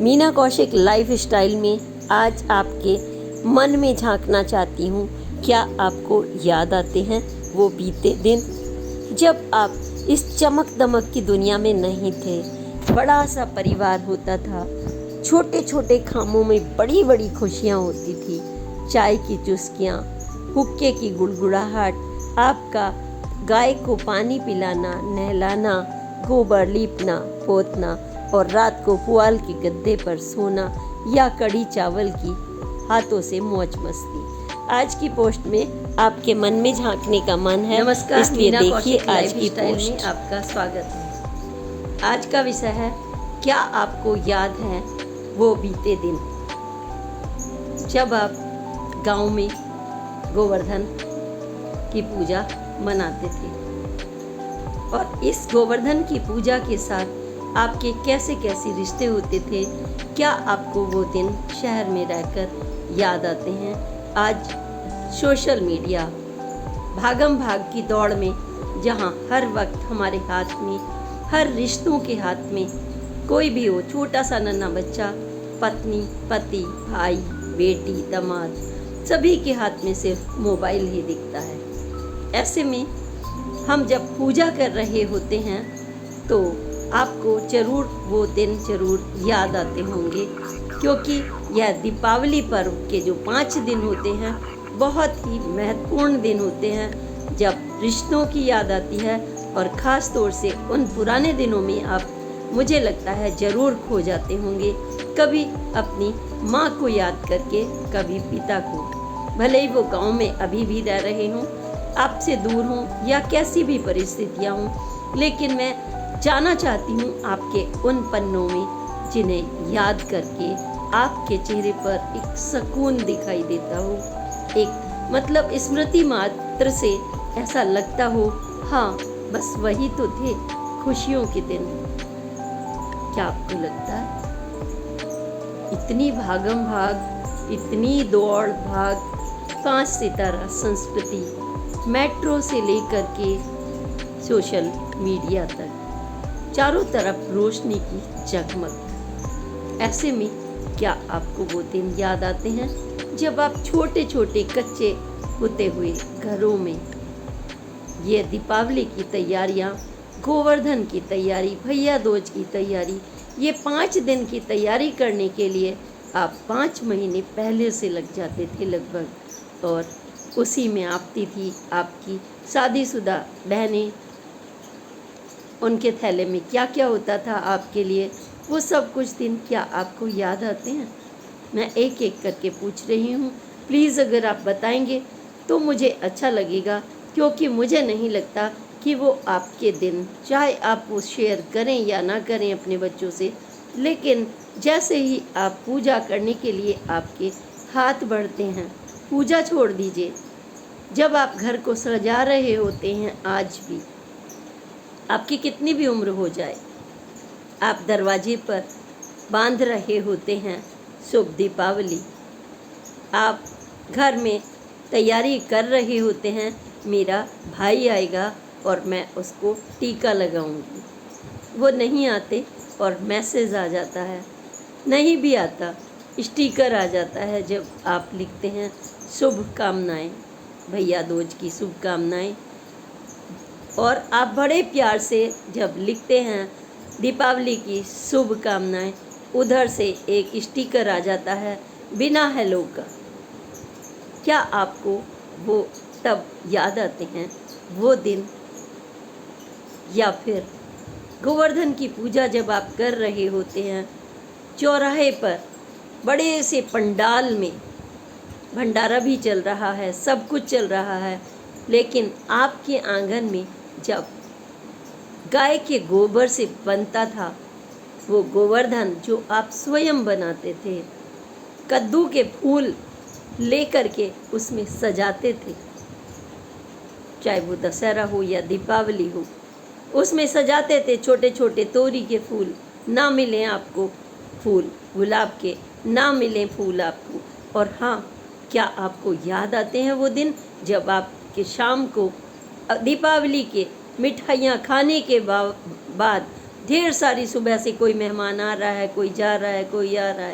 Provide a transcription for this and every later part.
Meena Kaushik life style में आज आपके मन में झांकना चाहती हूँ। क्या आपको याद आते हैं वो बीते दिन जब आप इस चमक दमक की दुनिया में नहीं थे? बड़ा सा परिवार होता था, छोटे छोटे खामों में बड़ी बड़ी खुशियाँ होती थी। चाय की चुस्कियाँ, हुक्के की गुड़गुड़ाहट, आपका गाय को पानी पिलाना, नहलाना, गोबर लीपना पोतना और रात को पुआल के गद्दे पर सोना या कढ़ी चावल की हाथों से मौज मस्ती। आज की पोस्ट में आपके मन में झांकने का मन है। नमस्कार, इसलिए मीना देखिए कौशिक आज की लाइफस्टाइल पोस्ट में आपका स्वागत है। आज का विषय है, क्या आपको याद है वो बीते दिन जब आप गांव में गोवर्धन की पूजा मनाते थे और इस गोवर्धन की पूजा के साथ आपके कैसे कैसे रिश्ते होते थे? क्या आपको वो दिन शहर में रहकर याद आते हैं? आज सोशल मीडिया भागम भाग की दौड़ में, जहां हर वक्त हमारे हाथ में, हर रिश्तों के हाथ में, कोई भी हो, छोटा सा नन्हा बच्चा, पत्नी, पति, भाई, बेटी, दामाद, सभी के हाथ में सिर्फ मोबाइल ही दिखता है। ऐसे में हम जब पूजा कर रहे होते हैं तो आपको ज़रूर वो दिन ज़रूर याद आते होंगे, क्योंकि यह दीपावली पर्व के जो 5 दिन होते हैं बहुत ही महत्वपूर्ण दिन होते हैं, जब रिश्तों की याद आती है। और ख़ास तौर से उन पुराने दिनों में आप, मुझे लगता है, ज़रूर खो जाते होंगे, कभी अपनी माँ को याद करके, कभी पिता को। भले ही वो गांव में अभी भी रह रहे हों, आपसे दूर हों या कैसी भी परिस्थितियाँ हों, लेकिन मैं जाना चाहती हूँ आपके उन पन्नों में जिन्हें याद करके आपके चेहरे पर एक सुकून दिखाई देता हो, एक मतलब स्मृति मात्र से ऐसा लगता हो, हाँ बस वही तो थे खुशियों के दिन। क्या आपको लगता है इतनी भागम भाग, इतनी दौड़ भाग, 5 सितारा संस्कृति, मेट्रो से लेकर के सोशल मीडिया तक, चारों तरफ रोशनी की जगमग। ऐसे में क्या आपको वो दिन याद आते हैं जब आप छोटे छोटे कच्चे होते हुए घरों में ये दीपावली की तैयारियां, गोवर्धन की तैयारी, भैया दूज की तैयारी, ये 5 दिन की तैयारी करने के लिए आप 5 महीने पहले से लग जाते थे लगभग, और उसी में आती थी आपकी शादीशुदा बहनें। उनके थैले में क्या क्या होता था आपके लिए, वो सब कुछ दिन क्या आपको याद आते हैं? मैं एक एक करके पूछ रही हूँ। प्लीज़ अगर आप बताएंगे तो मुझे अच्छा लगेगा, क्योंकि मुझे नहीं लगता कि वो आपके दिन, चाहे आप वो शेयर करें या ना करें अपने बच्चों से, लेकिन जैसे ही आप पूजा करने के लिए आपके हाथ बढ़ते हैं, पूजा छोड़ दीजिए, जब आप घर को सजा रहे होते हैं, आज भी आपकी कितनी भी उम्र हो जाए, आप दरवाजे पर बांध रहे होते हैं शुभ दीपावली, आप घर में तैयारी कर रहे होते हैं, मेरा भाई आएगा और मैं उसको टीका लगाऊंगी। वो नहीं आते और मैसेज आ जाता है, नहीं भी आता, स्टिकर आ जाता है जब आप लिखते हैं शुभकामनाएं, भैया दूज की शुभकामनाएं, और आप बड़े प्यार से जब लिखते हैं दीपावली की शुभकामनाएं, उधर से एक स्टिकर आ जाता है बिना हेलो का। क्या आपको वो तब याद आते हैं वो दिन? या फिर गोवर्धन की पूजा जब आप कर रहे होते हैं, चौराहे पर बड़े से पंडाल में भंडारा भी चल रहा है, सब कुछ चल रहा है, लेकिन आपके आंगन में जब गाय के गोबर से बनता था वो गोवर्धन जो आप स्वयं बनाते थे, कद्दू के फूल लेकर के उसमें सजाते थे, चाहे वो दशहरा हो या दीपावली हो, उसमें सजाते थे। छोटे छोटे तोरी के फूल, ना मिलें आपको फूल गुलाब के, ना मिलें फूल आपको। और हाँ, क्या आपको याद आते हैं वो दिन जब आपके शाम को दीपावली के मिठाइयाँ खाने के बाद ढेर सारी सुबह से कोई मेहमान आ रहा है, कोई जा रहा है, कोई आ रहा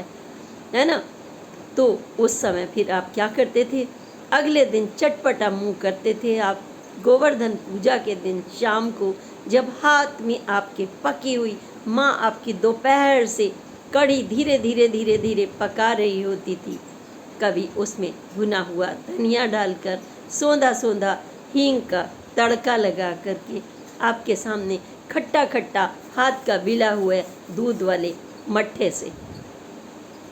है ना। तो उस समय फिर आप क्या करते थे, अगले दिन चटपटा मुंह करते थे आप। गोवर्धन पूजा के दिन शाम को जब हाथ में आपके पकी हुई माँ आपकी दोपहर से कढ़ी धीरे धीरे धीरे धीरे पका रही होती थी, कभी उसमें भुना हुआ धनिया डालकर सौंधा सौंधा हींग का तड़का लगा करके आपके सामने खट्टा खट्टा हाथ का बिला हुआ दूध वाले मट्ठे से,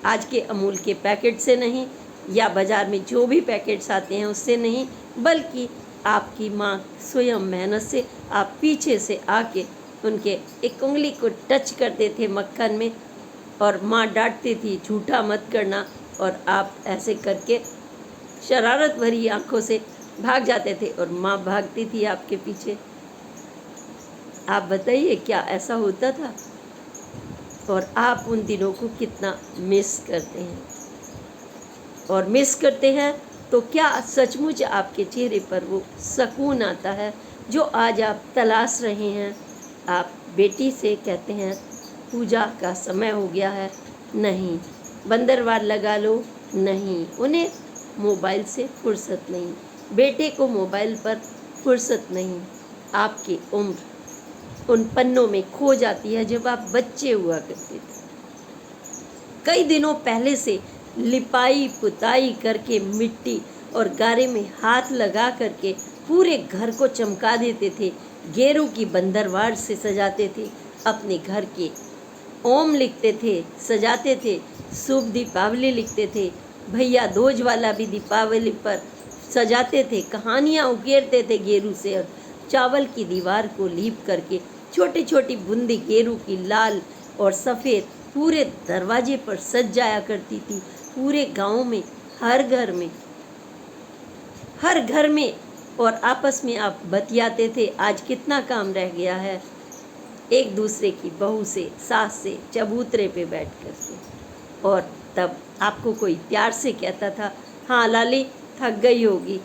आज के अमूल के पैकेट से नहीं या बाज़ार में जो भी पैकेट्स आते हैं उससे नहीं, बल्कि आपकी माँ स्वयं मेहनत से आप पीछे से आके उनके एक उंगली को टच करते थे मक्खन में, और माँ डांटती थी झूठा मत करना, और आप ऐसे करके शरारत भरी आंखों से भाग जाते थे और माँ भागती थी आपके पीछे। आप बताइए क्या ऐसा होता था? और आप उन दिनों को कितना मिस करते हैं, और मिस करते हैं तो क्या सचमुच आपके चेहरे पर वो सुकून आता है जो आज आप तलाश रहे हैं? आप बेटी से कहते हैं पूजा का समय हो गया है, नहीं। बंदरवार लगा लो, नहीं। उन्हें मोबाइल से फुर्सत नहीं, बेटे को मोबाइल पर फुर्सत नहीं। आपकी उम्र उन पन्नों में खो जाती है जब आप बच्चे हुआ करते थे। कई दिनों पहले से लिपाई पुताई करके मिट्टी और गारे में हाथ लगा करके पूरे घर को चमका देते थे, गेरू की बंदरवार से सजाते थे, अपने घर के ओम लिखते थे, सजाते थे, शुभ दीपावली लिखते थे, भैया दोज वाला भी दीपावली पर सजाते थे, कहानियाँ उकेरते थे गेरू से, और चावल की दीवार को लीप करके छोटी छोटी बूंदी गेरू की लाल और सफ़ेद पूरे दरवाजे पर सज जाया करती थी। पूरे गांव में, हर घर में, और आपस में आप बतियाते थे आज कितना काम रह गया है, एक दूसरे की बहू से, सास से चबूतरे पे बैठ कर के। और तब आपको कोई प्यार से कहता था, हाँ लाली थक गई होगी,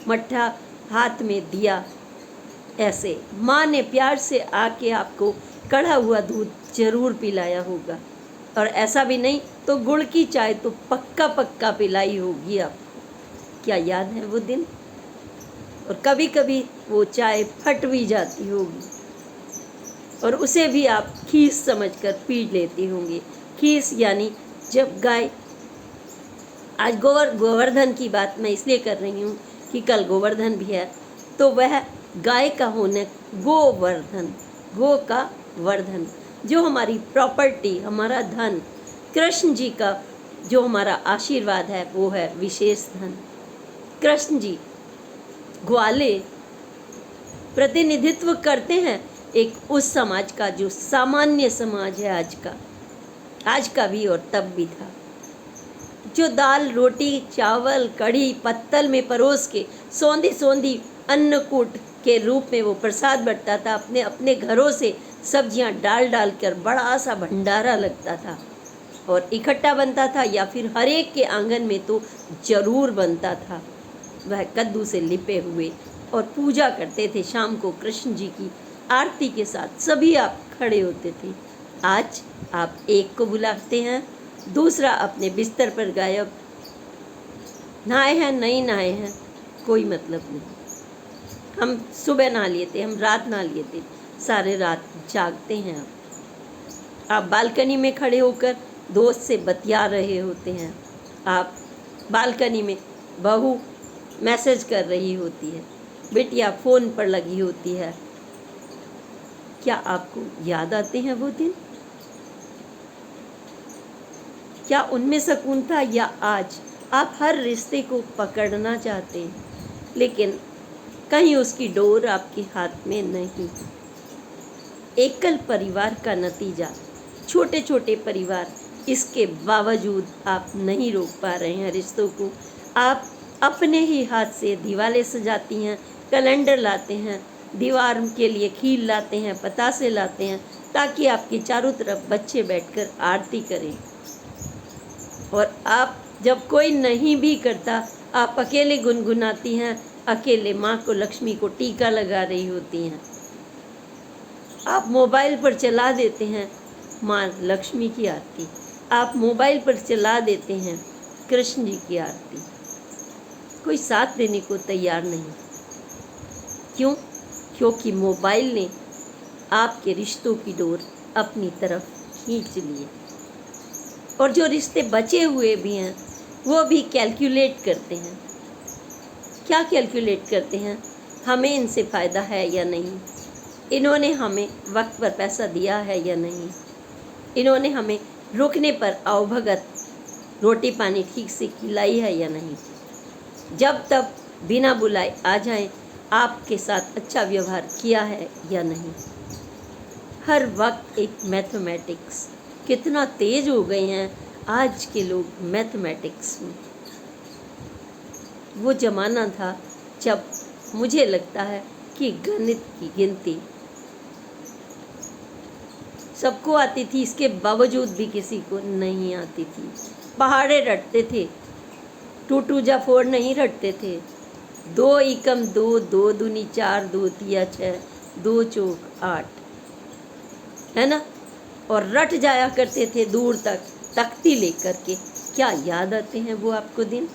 मट्ठा हाथ में दिया, ऐसे माँ ने प्यार से आके आपको कढ़ा हुआ दूध जरूर पिलाया होगा, और ऐसा भी नहीं तो गुड़ की चाय तो पक्का पक्का पिलाई होगी आपको। क्या याद है वो दिन? और कभी कभी वो चाय फट भी जाती होगी, और उसे भी आप खीस समझकर पी लेती होंगी। खीस यानी जब गाय, आज गोवर्धन की बात मैं इसलिए कर रही हूँ कि कल गोवर्धन भी है, तो वह गाय का होने गोवर्धन, गो का वर्धन, जो हमारी प्रॉपर्टी, हमारा धन, कृष्ण जी का जो हमारा आशीर्वाद है वो है विशेष धन। कृष्ण जी ग्वाले प्रतिनिधित्व करते हैं एक उस समाज का जो सामान्य समाज है आज का भी और तब भी था, जो दाल रोटी चावल कढ़ी पत्तल में परोस के सौंधी सौंधी अन्नकूट के रूप में वो प्रसाद बंटता था। अपने अपने घरों से सब्जियां डाल डाल कर बड़ा सा भंडारा लगता था और इकट्ठा बनता था, या फिर हर एक के आंगन में तो जरूर बनता था। वह कद्दू से लिपे हुए, और पूजा करते थे शाम को कृष्ण जी की आरती के साथ। सभी आप खड़े होते थे। आज आप एक को बुलाते हैं, दूसरा अपने बिस्तर पर गायब, नहाए हैं नहीं नहाए हैं कोई मतलब नहीं। हम सुबह नहा लिए थे, हम रात नहा लिए थे, सारे रात जागते हैं। आप बालकनी में खड़े होकर दोस्त से बतिया रहे होते हैं, आप बालकनी में बहू मैसेज कर रही होती है, बिटिया फ़ोन पर लगी होती है। क्या आपको याद आते हैं वो दिन? क्या उनमें सुकून था, या आज आप हर रिश्ते को पकड़ना चाहते हैं लेकिन कहीं उसकी डोर आपके हाथ में नहीं? एकल परिवार का नतीजा, छोटे छोटे परिवार, इसके बावजूद आप नहीं रोक पा रहे हैं रिश्तों को। आप अपने ही हाथ से दिवाले सजाती हैं, कैलेंडर लाते हैं, दीवार के लिए खील लाते हैं, पतासे लाते हैं, ताकि आपके चारों तरफ बच्चे बैठकर आरती करें। और आप जब कोई नहीं भी करता, आप अकेले गुनगुनाती हैं, अकेले माँ को, लक्ष्मी को टीका लगा रही होती हैं। आप मोबाइल पर चला देते हैं माँ लक्ष्मी की आरती, आप मोबाइल पर चला देते हैं कृष्ण जी की आरती। कोई साथ देने को तैयार नहीं। क्यों? क्योंकि मोबाइल ने आपके रिश्तों की डोर अपनी तरफ खींच ली है। और जो रिश्ते बचे हुए भी हैं वो भी कैलकुलेट करते हैं। क्या कैलकुलेट करते हैं? हमें इनसे फ़ायदा है या नहीं, इन्होंने हमें वक्त पर पैसा दिया है या नहीं, इन्होंने हमें रुकने पर आवभगत रोटी पानी ठीक से खिलाई है या नहीं, जब तब बिना बुलाए आ जाएं, आपके साथ अच्छा व्यवहार किया है या नहीं। हर वक्त एक मैथमेटिक्स। कितना तेज हो गए हैं आज के लोग मैथमेटिक्स में। वो ज़माना था जब मुझे लगता है कि गणित की गिनती सबको आती थी, इसके बावजूद भी किसी को नहीं आती थी। पहाड़े रटते थे, 2 2 जा 4 नहीं रटते थे। 2 एकम 2, 2 दूनी 4, 2 तिया 6, 2 चौक 8, है ना। और रट जाया करते थे दूर तक तख्ती लेकर के। क्या याद आते हैं वो आपको दिन?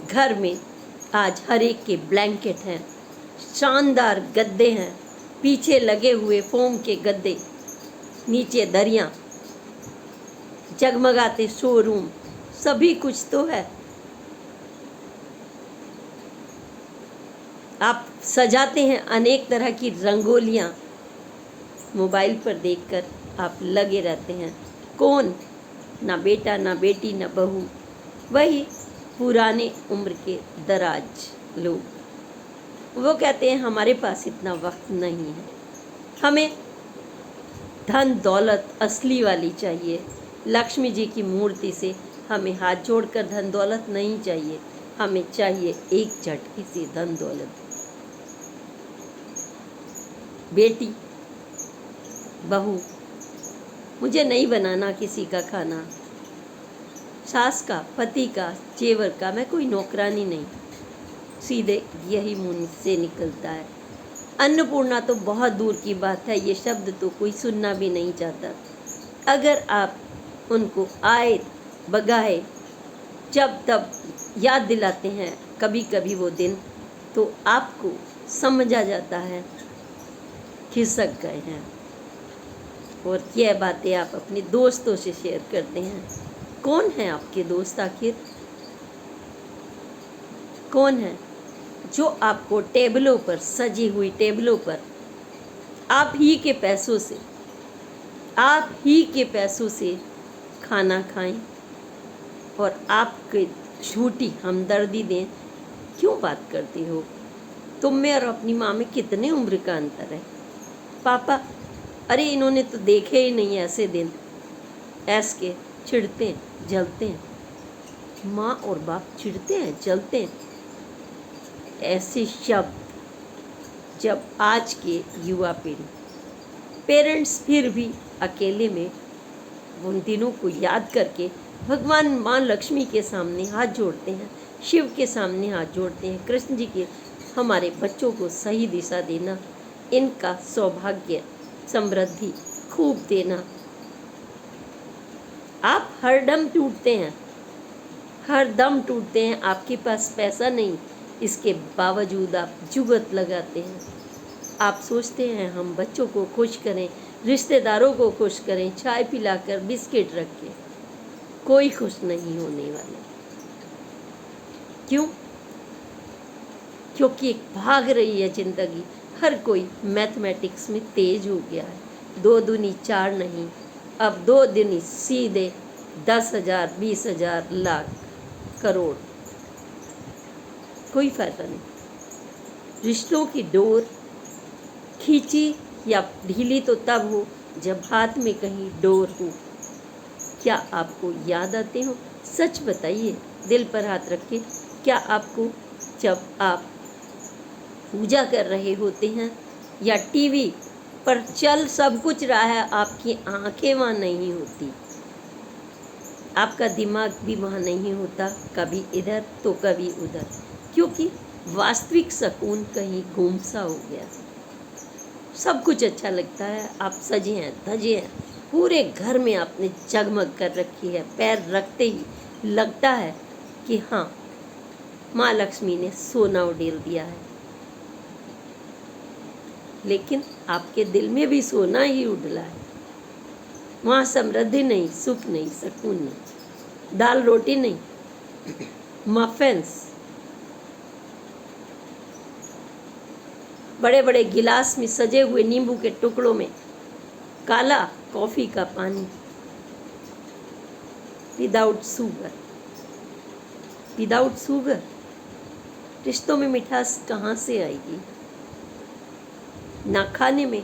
घर में आज हर एक के ब्लैंकेट हैं, शानदार गद्दे हैं, पीछे लगे हुए फोम के गद्दे, नीचे दरियां, जगमगाते शोरूम, सभी कुछ तो है। आप सजाते हैं अनेक तरह की रंगोलियां, मोबाइल पर देखकर आप लगे रहते हैं। कौन? ना बेटा ना बेटी ना बहू, वही पुराने उम्र के दराज लोग। वो कहते हैं हमारे पास इतना वक्त नहीं है, हमें धन दौलत असली वाली चाहिए। लक्ष्मी जी की मूर्ति से हमें हाथ जोड़कर धन दौलत नहीं चाहिए, हमें चाहिए एक झटके से धन दौलत। बेटी बहू, मुझे नहीं बनाना किसी का खाना, सास का पति का जेवर का, मैं कोई नौकरानी नहीं। सीधे यही मुंह से निकलता है। अन्नपूर्णा तो बहुत दूर की बात है, ये शब्द तो कोई सुनना भी नहीं चाहता। अगर आप उनको आए बगाए जब तब याद दिलाते हैं कभी कभी वो दिन, तो आपको समझ आ जाता है खिसक गए हैं। और यह बातें आप अपने दोस्तों से शेयर करते हैं। कौन है आपके दोस्त आखिर? कौन है जो आपको टेबलों पर, सजी हुई टेबलों पर आप ही के पैसों से खाना खाएं और आपके झूठी हमदर्दी दें? क्यों बात करती हो? तुम में और अपनी माँ में कितने उम्र का अंतर है? पापा, अरे इन्होंने तो देखे ही नहीं ऐसे दिन, ऐस के चिढ़ते हैं, जलते हैं। माँ और बाप चिढ़ते हैं, जलते हैं। ऐसे शब्द जब आज के युवा पीढ़ी, पेरेंट्स फिर भी अकेले में उन दिनों को याद करके भगवान माँ लक्ष्मी के सामने हाथ जोड़ते हैं, शिव के सामने हाथ जोड़ते हैं, कृष्ण जी के हमारे बच्चों को सही दिशा देना, इनका सौभाग्य समृद्धि खूब देना। आप हरदम टूटते हैं, हर दम टूटते हैं। आपके पास पैसा नहीं, इसके बावजूद आप जुगत लगाते हैं। आप सोचते हैं हम बच्चों को खुश करें, रिश्तेदारों को खुश करें, चाय पिलाकर बिस्किट रख के। कोई खुश नहीं होने वाला। क्यों? क्योंकि भाग रही है जिंदगी। हर कोई मैथमेटिक्स में तेज हो गया है। 2 दूनी 4 नहीं, अब 2 दूनी सीधे 10,000, 20,000, लाख, करोड़। कोई फायदा नहीं। रिश्तों की डोर खींची या ढीली तो तब हो जब हाथ में कहीं डोर हो। क्या आपको याद आते हो? सच बताइए, दिल पर हाथ रख के। क्या आपको जब आप पूजा कर रहे होते हैं या टीवी पर चल सब कुछ रहा है, आपकी आंखें वहाँ नहीं होती, आपका दिमाग भी वहाँ नहीं होता, कभी इधर तो कभी उधर, क्योंकि वास्तविक सुकून कहीं गुमसा हो गया। सब कुछ अच्छा लगता है। आप सजे हैं धजे हैं, पूरे घर में आपने जगमग कर रखी है। पैर रखते ही लगता है कि हाँ, माँ लक्ष्मी ने सोना उड़ेल दिया है। लेकिन आपके दिल में भी सोना ही उड़ला है। वहाँ समृद्धि नहीं, सुख नहीं, सुकून नहीं, दाल रोटी नहीं, मफिन्स, बड़े बड़े गिलास में सजे हुए नींबू के टुकड़ों में काला कॉफी का पानी, विदाउट शुगर। विदाउट शुगर रिश्तों में मिठास कहाँ से आएगी? ना खाने में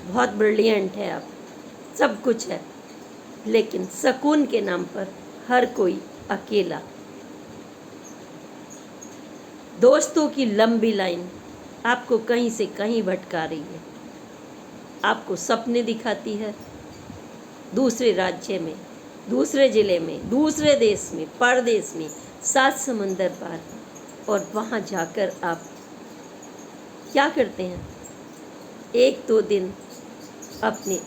बहुत ब्रिलियंट है आप, सब कुछ है, लेकिन सुकून के नाम पर हर कोई अकेला। दोस्तों की लंबी लाइन आपको कहीं से कहीं भटका रही है। आपको सपने दिखाती है दूसरे राज्य में, दूसरे ज़िले में, दूसरे देश में, परदेश में, 7 समंदर पार, और वहाँ जाकर आप क्या करते हैं? 1-2 दिन अपने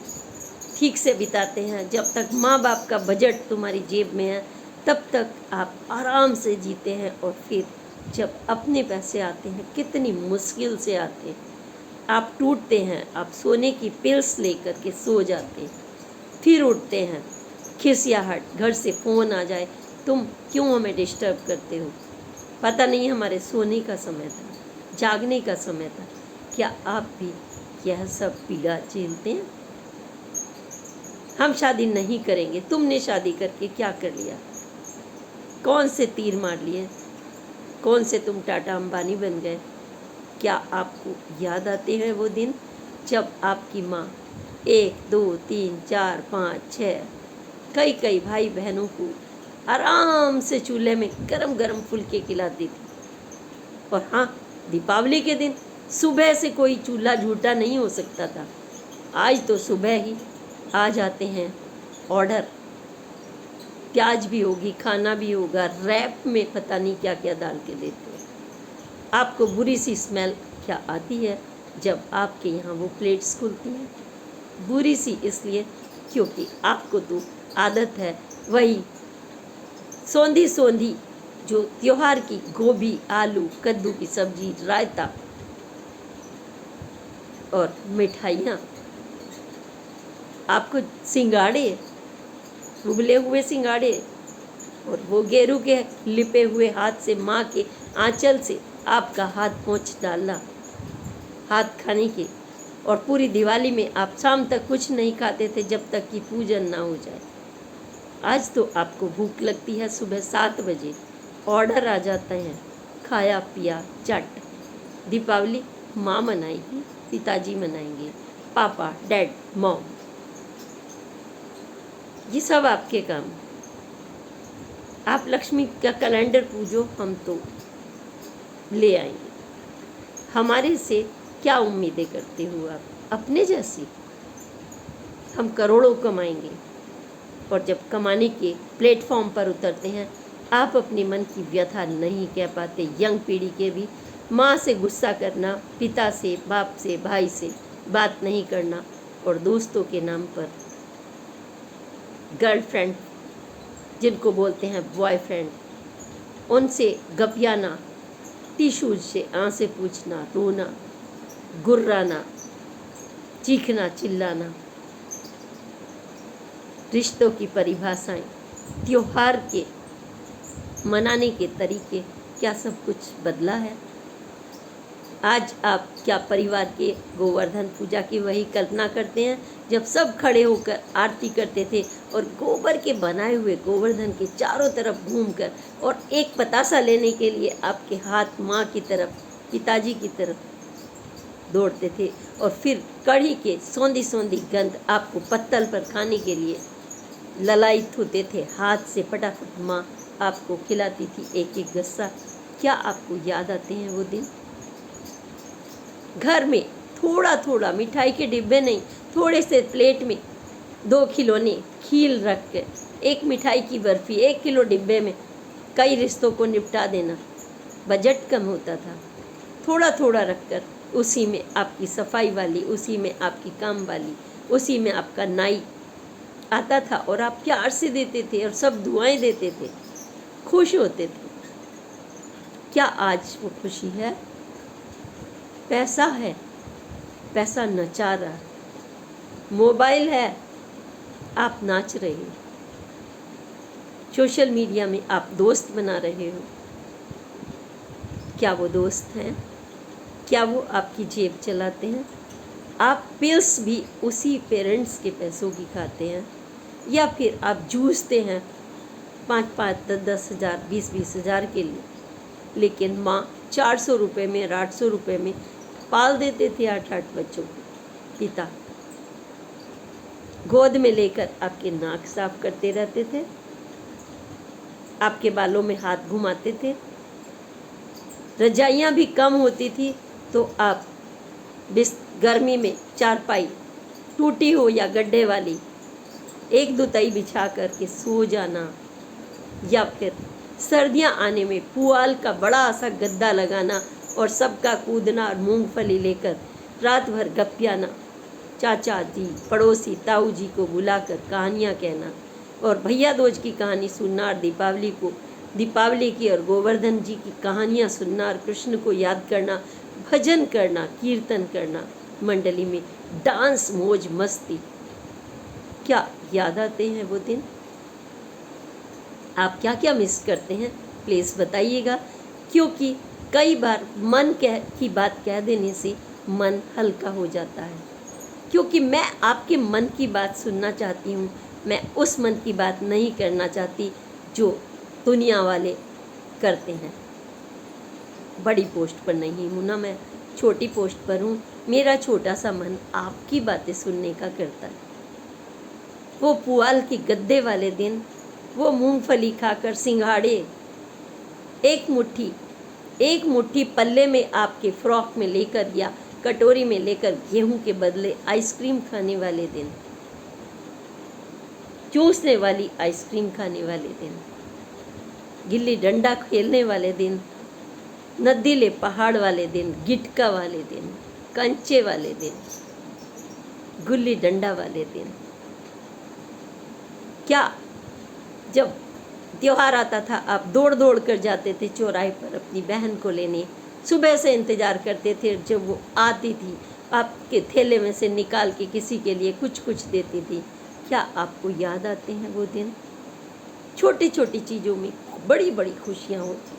ठीक से बिताते हैं। जब तक माँ बाप का बजट तुम्हारी जेब में है तब तक आप आराम से जीते हैं, और फिर जब अपने पैसे आते हैं, कितनी मुश्किल से आते हैं, आप टूटते हैं। आप सोने की पिल्स लेकर के सो जाते हैं, फिर उठते हैं खिसियाहट, घर से फ़ोन आ जाए, तुम क्यों हमें डिस्टर्ब करते हो? पता नहीं हमारे सोने का समय था, जागने का समय था। क्या आप भी यह सब पीड़ा झेलते हैं? हम शादी नहीं करेंगे। तुमने शादी करके क्या कर लिया? कौन से तीर मार लिए? कौन से तुम टाटा अंबानी बन गए? क्या आपको याद आते हैं वो दिन जब आपकी माँ 1, 2, 3, 4, 5, 6 कई कई भाई बहनों को आराम से चूल्हे में गरम गरम फुलके खिलाती थी? और हाँ, दीपावली के दिन सुबह से कोई चूल्हा झूठा नहीं हो सकता था। आज तो सुबह ही आ जाते हैं ऑर्डर, प्याज भी होगी, खाना भी होगा, रैप में पता नहीं क्या क्या डाल के देते हैं। आपको बुरी सी स्मेल क्या आती है जब आपके यहाँ वो प्लेट्स खुलती हैं? बुरी सी इसलिए क्योंकि आपको तो आदत है वही सौंधी सौंधी जो त्योहार की गोभी, आलू, कद्दू की सब्जी, रायता और मिठाइयाँ। आपको सिंगाड़े, उबले हुए सिंगाड़े, और वो गेरू के लिपे हुए हाथ से, माँ के आंचल से आपका हाथ पोंछ डालना हाथ खाने के। और पूरी दिवाली में आप शाम तक कुछ नहीं खाते थे जब तक कि पूजन ना हो जाए। आज तो आपको भूख लगती है सुबह 7 बजे, ऑर्डर आ जाते हैं, खाया पिया चट। दीपावली माँ मनाएगी, पिताजी मनाएंगे, पापा, डैड, मॉम, ये सब आपके काम। आप लक्ष्मी का कैलेंडर पूजो, हम तो ले आएंगे। हमारे से क्या उम्मीदें करते हो आप? अपने जैसी। हम करोड़ों कमाएंगे, और जब कमाने के प्लेटफॉर्म पर उतरते हैं, आप अपने मन की व्यथा नहीं कह पाते। यंग पीढ़ी के भी माँ से गुस्सा करना, पिता से, बाप से, भाई से बात नहीं करना, और दोस्तों के नाम पर गर्लफ्रेंड जिनको बोलते हैं बॉयफ्रेंड, उनसे गपियाना, टिश्यूज से आंसें पूछना, रोना, गुर्राना, चीखना, चिल्लाना। रिश्तों की परिभाषाएं, त्योहार के मनाने के तरीके, क्या सब कुछ बदला है? आज आप क्या परिवार के गोवर्धन पूजा की वही कल्पना करते हैं जब सब खड़े होकर आरती करते थे, और गोबर के बनाए हुए गोवर्धन के चारों तरफ घूमकर, और एक पतासा लेने के लिए आपके हाथ माँ की तरफ, पिताजी की तरफ दौड़ते थे, और फिर कढ़ी के सौंधी सौंधी गंध आपको पत्तल पर खाने के लिए ललायित होते थे। हाथ से फटाफट माँ आपको खिलाती थी एक एक गस्सा। क्या आपको याद आते हैं वो दिन? घर में थोड़ा थोड़ा मिठाई के डिब्बे नहीं, थोड़े से प्लेट में 2 खिलौने खील रख कर, एक मिठाई की बर्फ़ी 1 किलो डिब्बे में कई रिश्तों को निपटा देना। बजट कम होता था, थोड़ा थोड़ा रखकर उसी में आपकी सफाई वाली, उसी में आपकी काम वाली, उसी में आपका नाई आता था और आप प्यार से देते थे और सब दुआएं देते थे, खुश होते थे। क्या आज वो खुशी है? पैसा है, पैसा नचा रहा है, मोबाइल है, आप नाच रहे हो, सोशल मीडिया में आप दोस्त बना रहे हो। क्या वो दोस्त हैं? क्या वो आपकी जेब चलाते हैं? आप पिल्स भी उसी पेरेंट्स के पैसों की खाते हैं, या फिर आप जूझते हैं 5-5, 10-10 हज़ार, 20-20 हज़ार के लिए, लेकिन माँ 400 रुपये में और 800 रुपये में पाल देते थे 8-8 बच्चों को। पिता गोद में लेकर आपके नाक साफ करते रहते थे, आपके बालों में हाथ घुमाते थे। रजाइयाँ भी कम होती थी तो आप गर्मी में चारपाई टूटी हो या गड्ढे वाली एक दुताई बिछा करके सो जाना, या फिर सर्दियाँ आने में पुआल का बड़ा सा गद्दा लगाना और सबका कूदना और मूंगफली लेकर रात भर गपियाना, चाचा जी, पड़ोसी, ताऊ जी को बुलाकर कहानियाँ कहना और भैया दूज की कहानी सुनना, और दीपावली की और गोवर्धन जी की कहानियाँ सुनना और कृष्ण को याद करना, भजन करना, कीर्तन करना, मंडली में डांस, मौज मस्ती। क्या याद आते हैं वो दिन? आप क्या क्या मिस करते हैं प्लीज़ बताइएगा, क्योंकि कई बार मन की बात कह देने से मन हल्का हो जाता है। क्योंकि मैं आपके मन की बात सुनना चाहती हूँ, मैं उस मन की बात नहीं करना चाहती जो दुनिया वाले करते हैं। बड़ी पोस्ट पर नहीं हूँ ना, मैं छोटी पोस्ट पर हूँ। मेरा छोटा सा मन आपकी बातें सुनने का करता है। वो पुआल के गद्दे वाले दिन, वो मूंगफली खाकर सिंघाड़े एक मुट्ठी पल्ले में आपके फ्रॉक में लेकर या कटोरी में लेकर गेहूं के बदले आइसक्रीम खाने वाले दिन, चूसने वाली आइसक्रीम खाने वाले दिन, गिल्ली डंडा खेलने वाले दिन, नदीले पहाड़ वाले दिन, गिटका वाले दिन, कंचे वाले दिन, गुल्ली डंडा वाले दिन। क्या जब त्योहार आता था आप दौड़ दौड़ कर जाते थे चौराहे पर अपनी बहन को लेने, सुबह से इंतज़ार करते थे जब वो आती थी, आपके थैले में से निकाल के किसी के लिए कुछ कुछ देती थी। क्या आपको याद आते हैं वो दिन? छोटी छोटी चीज़ों में बड़ी बड़ी खुशियाँ होती थी,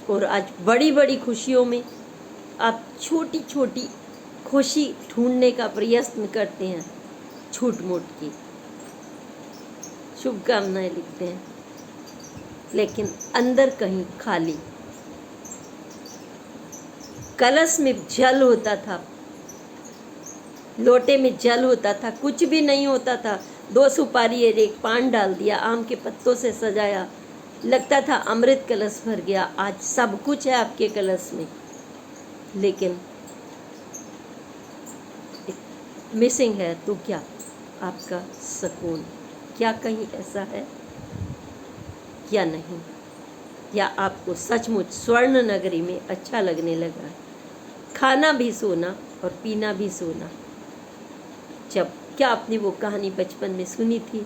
और आज बड़ी बड़ी खुशियों में आप छोटी छोटी खुशी ढूंढने का प्रयत्न करते हैं, छूट मूट की शुभकामनाएं लिखते हैं, लेकिन अंदर कहीं खाली। कलश में जल होता था, लोटे में जल होता था, कुछ भी नहीं होता था। 2 सुपारी और 1 पान डाल दिया, आम के पत्तों से सजाया, लगता था अमृत कलश भर गया। आज सब कुछ है आपके कलश में, लेकिन मिसिंग है तो क्या? आपका सुकून। क्या कहीं ऐसा है या नहीं? या आपको सचमुच स्वर्ण नगरी में अच्छा लगने लगा है? खाना भी सोना और पीना भी सोना। क्या आपने वो कहानी बचपन में सुनी थी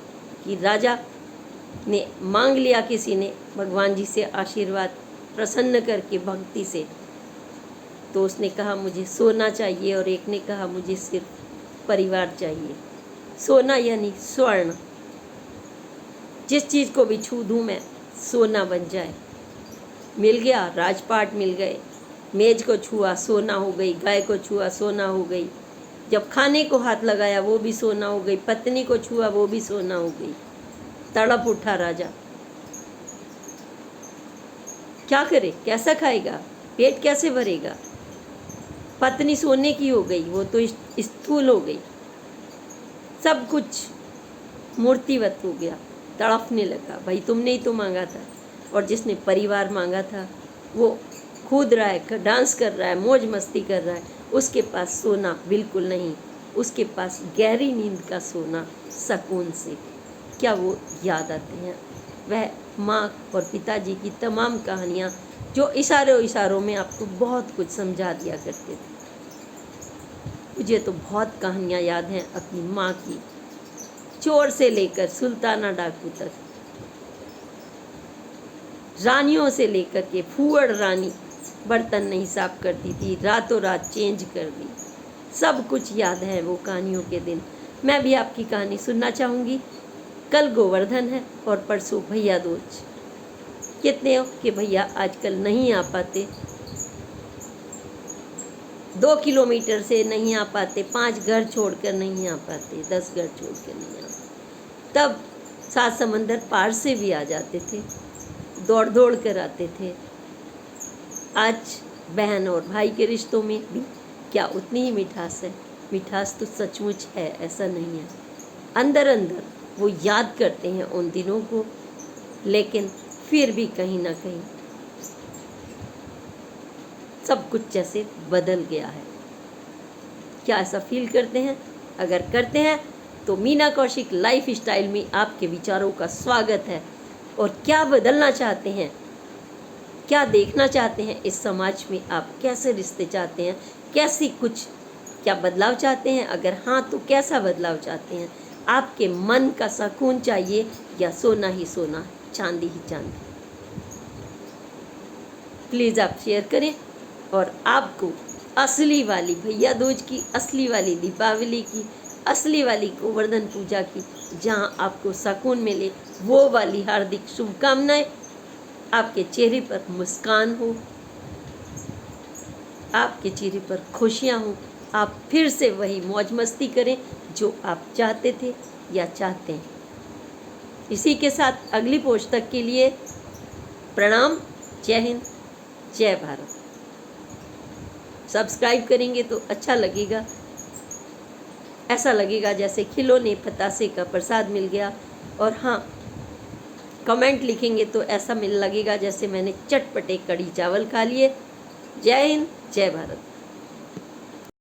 कि राजा ने मांग लिया किसी ने भगवान जी से आशीर्वाद, प्रसन्न करके भक्ति से, तो उसने कहा मुझे सोना चाहिए, और एक ने कहा मुझे सिर्फ परिवार चाहिए। सोना यानी स्वर्ण, जिस चीज़ को भी छू दूँ मैं सोना बन जाए। मिल गया, राजपाट मिल गए, मेज को छुआ सोना हो गई, गाय को छुआ सोना हो गई, जब खाने को हाथ लगाया वो भी सोना हो गई, पत्नी को छुआ वो भी सोना हो गई। तड़प उठा राजा, क्या करे, कैसा खाएगा, पेट कैसे भरेगा। पत्नी सोने की हो गई, वो तो स्थूल हो गई, सब कुछ मूर्तिवत हो गया। तड़पने लगा, भाई तुमने ही तो मांगा था। और जिसने परिवार मांगा था वो कूद रहा है, डांस कर रहा है, मौज मस्ती कर रहा है, उसके पास सोना बिल्कुल नहीं, उसके पास गहरी नींद का सोना सुकून से। क्या वो याद आते हैं? वह माँ और पिताजी की तमाम कहानियाँ जो इशारों इशारों में आपको बहुत कुछ समझा दिया करते थे। मुझे तो बहुत कहानियाँ याद हैं अपनी माँ की, चोर से लेकर सुल्ताना डाकू तक, रानियों से लेकर के फूहड़ रानी बर्तन नहीं साफ करती थी, रातों रात चेंज कर दी। सब कुछ याद है वो कहानियों के दिन। मैं भी आपकी कहानी सुनना चाहूँगी। कल गोवर्धन है और परसों भैया दूज। कितने हो कि भैया आजकल नहीं आ पाते, 2 किलोमीटर से नहीं आ पाते, 5 घर छोड़कर नहीं आ पाते, 10 घर छोड़कर नहीं आ पाते। तब 7 समंदर पार से भी आ जाते थे, दौड़ दौड़ कर आते थे। आज बहन और भाई के रिश्तों में भी क्या उतनी ही मिठास है? मिठास तो सचमुच है, ऐसा नहीं है। अंदर अंदर वो याद करते हैं उन दिनों को, लेकिन फिर भी कहीं ना कहीं सब कुछ जैसे बदल गया है। क्या ऐसा फील करते हैं? अगर करते हैं तो मीना कौशिक लाइफ स्टाइल में आपके विचारों का स्वागत है। और क्या बदलना चाहते हैं, क्या देखना चाहते हैं इस समाज में? आप कैसे रिश्ते चाहते हैं? कैसी कुछ क्या बदलाव चाहते हैं? अगर हाँ तो कैसा बदलाव चाहते हैं? आपके मन का सुकून चाहिए या सोना ही सोना, चांदी ही चांदी? प्लीज़ आप शेयर करें। और आपको असली वाली भैया दूज की, असली वाली दीपावली की, असली वाली गोवर्धन पूजा की, जहां आपको सुकून मिले, वो वाली हार्दिक शुभकामनाएं। आपके चेहरे पर मुस्कान हो, आपके चेहरे पर खुशियां हो, आप फिर से वही मौज मस्ती करें जो आप चाहते थे या चाहते हैं। इसी के साथ अगली पोस्ट तक के लिए प्रणाम। जय हिंद, जय भारत। सब्सक्राइब करेंगे तो अच्छा लगेगा, ऐसा लगेगा जैसे खिलौने पतासे का प्रसाद मिल गया। और हाँ, कमेंट लिखेंगे तो ऐसा लगेगा जैसे मैंने चटपटे कढ़ी चावल खा लिए। जय हिंद, जय भारत।